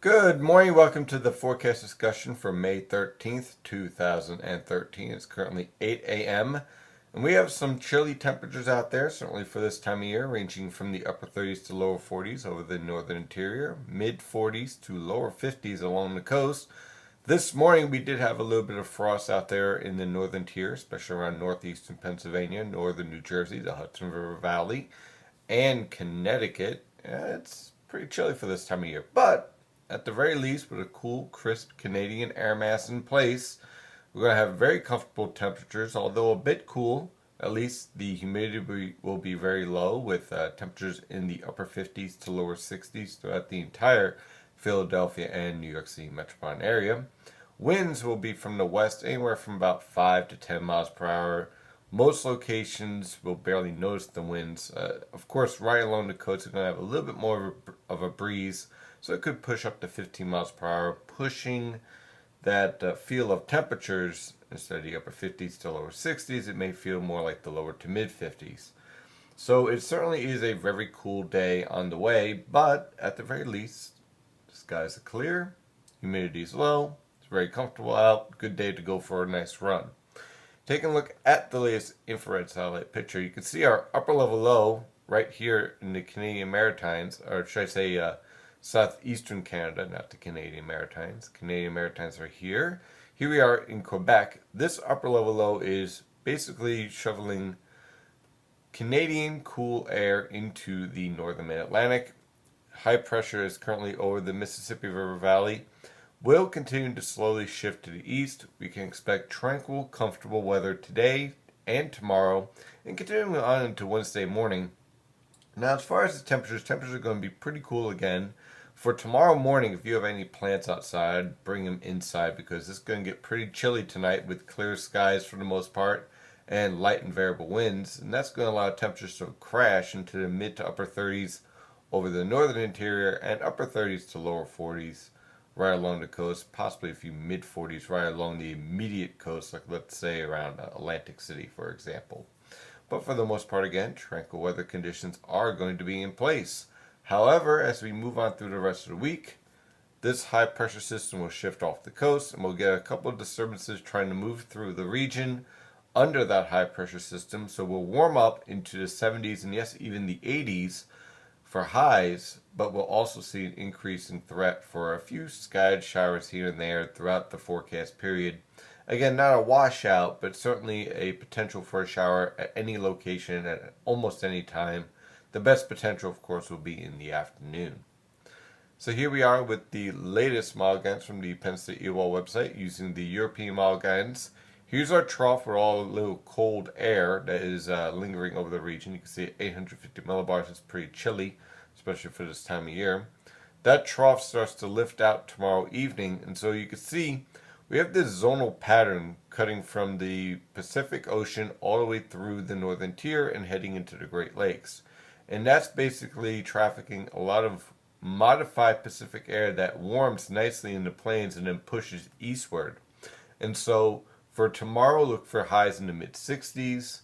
Good morning. Welcome to the forecast discussion for May 13th, 2013. It's currently 8 a.m. and we have some chilly temperatures out there, certainly for this time of year, ranging from the upper 30s to lower 40s over the northern interior, mid 40s to lower 50s along the coast. This morning we did have a little bit of frost out there in the northern tier, especially around northeastern Pennsylvania, northern New Jersey, the Hudson River Valley, and Connecticut. It's pretty chilly for this time of year, but at the very least, with a cool, crisp Canadian air mass in place, we're going to have very comfortable temperatures, although a bit cool. At least the humidity will be very low, with temperatures in the upper 50s to lower 60s throughout the entire Philadelphia and New York City metropolitan area. Winds will be from the west, anywhere from about 5 to 10 miles per hour. Most locations will barely notice the winds. Of course, right along the coast, it's going to have a little bit more of a breeze, so it could push up to 15 miles per hour, pushing that feel of temperatures instead of the upper 50s to lower 60s. It may feel more like the lower to mid 50s. So it certainly is a very cool day on the way, but at the very least, the skies are clear, humidity is low, it's very comfortable out, good day to go for a nice run. Taking a look at the latest infrared satellite picture, you can see our upper level low right here in the Canadian Maritimes, or should I say southeastern Canada, not the Canadian Maritimes. Canadian Maritimes are here. Here we are in Quebec. This upper level low is basically shoveling Canadian cool air into the northern mid-Atlantic. High pressure is currently over the Mississippi River Valley. Will continue to slowly shift to the east. We can expect tranquil, comfortable weather today and tomorrow, and continuing on into Wednesday morning. Now, as far as the temperatures are going to be pretty cool again. For tomorrow morning, if you have any plants outside, bring them inside because it's going to get pretty chilly tonight with clear skies for the most part and light and variable winds. And that's going to allow temperatures to crash into the mid to upper 30s over the northern interior and upper 30s to lower 40s right along the coast, possibly a few mid 40s right along the immediate coast, like let's say around Atlantic City, for example. But for the most part, again, tranquil weather conditions are going to be in place. However, as we move on through the rest of the week, this high pressure system will shift off the coast and we'll get a couple of disturbances trying to move through the region under that high pressure system. So we'll warm up into the 70s and yes, even the 80s for highs, but we'll also see an increase in threat for a few scattered showers here and there throughout the forecast period. Again, not a washout, but certainly a potential for a shower at any location at almost any time. The best potential, of course, will be in the afternoon. So here we are with the latest model guidance from the Penn State EWOL website using the European model guidance. Here's our trough with all the little cold air that is lingering over the region. You can see 850 millibars is pretty chilly, especially for this time of year. That trough starts to lift out tomorrow evening, and so you can see we have this zonal pattern cutting from the Pacific Ocean all the way through the northern tier and heading into the Great Lakes. And that's basically trafficking a lot of modified Pacific air that warms nicely in the plains and then pushes eastward. And so for tomorrow, look for highs in the mid 60s.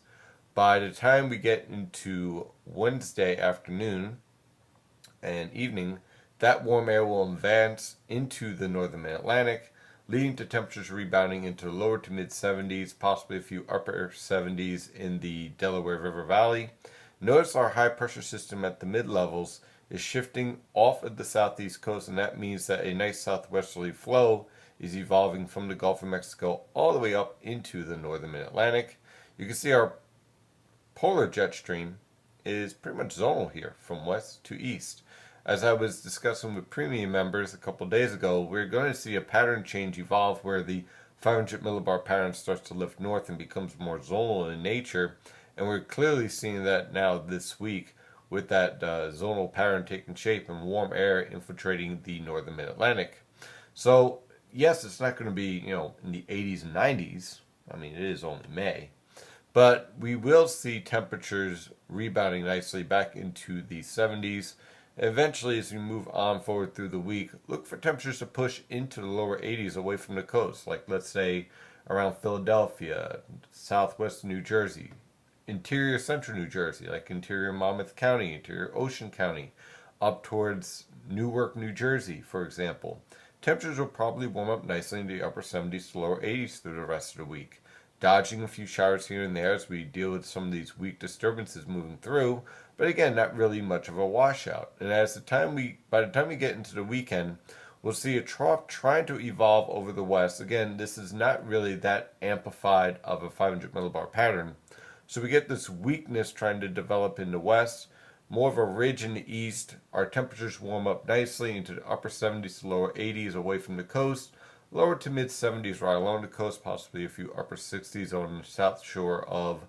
By the time we get into Wednesday afternoon and evening, that warm air will advance into the northern mid-Atlantic, leading to temperatures rebounding into lower to mid 70s, possibly a few upper 70s in the Delaware River Valley. Notice our high pressure system at the mid levels is shifting off of the southeast coast, and that means that a nice southwesterly flow is evolving from the Gulf of Mexico all the way up into the northern mid-Atlantic. You can see our polar jet stream is pretty much zonal here from west to east. As I was discussing with premium members a couple days ago, we're going to see a pattern change evolve where the 500 millibar pattern starts to lift north and becomes more zonal in nature. And we're clearly seeing that now this week with that zonal pattern taking shape and warm air infiltrating the northern mid-Atlantic. So yes, it's not going to be, in the 80s and 90s. I mean, it is only May. But we will see temperatures rebounding nicely back into the 70s. Eventually, as we move on forward through the week, look for temperatures to push into the lower 80s away from the coast, like let's say around Philadelphia, southwest New Jersey, interior central New Jersey, like interior Monmouth County, interior Ocean County, up towards Newark, New Jersey, for example. Temperatures will probably warm up nicely in the upper 70s to lower 80s through the rest of the week. Dodging a few showers here and there as we deal with some of these weak disturbances moving through, but again, not really much of a washout. And by the time we get into the weekend, we'll see a trough trying to evolve over the west. Again, this is not really that amplified of a 500 millibar pattern. So we get this weakness trying to develop in the west, more of a ridge in the east. Our temperatures warm up nicely into the upper 70s to lower 80s away from the coast, lower to mid 70s right along the coast, possibly a few upper 60s on the south shore of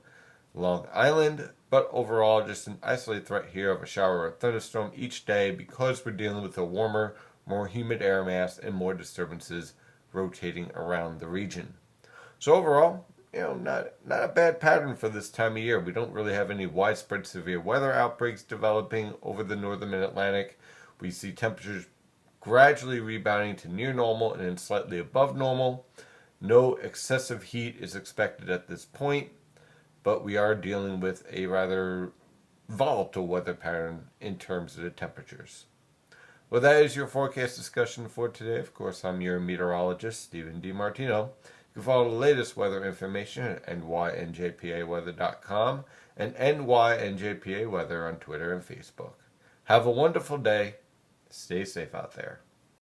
Long Island. But overall, just an isolated threat here of a shower or a thunderstorm each day because we're dealing with a warmer, more humid air mass and more disturbances rotating around the region. So overall, not a bad pattern for this time of year. We don't really have any widespread severe weather outbreaks developing over the northern mid-Atlantic. We see temperatures gradually rebounding to near normal and then slightly above normal. No excessive heat is expected at this point, but we are dealing with a rather volatile weather pattern in terms of the temperatures. Well, that is your forecast discussion for today. Of course, I'm your meteorologist, Stephen DiMartino. You can follow the latest weather information at nynjpaweather.com and nynjpaweather on Twitter and Facebook. Have a wonderful day. Stay safe out there.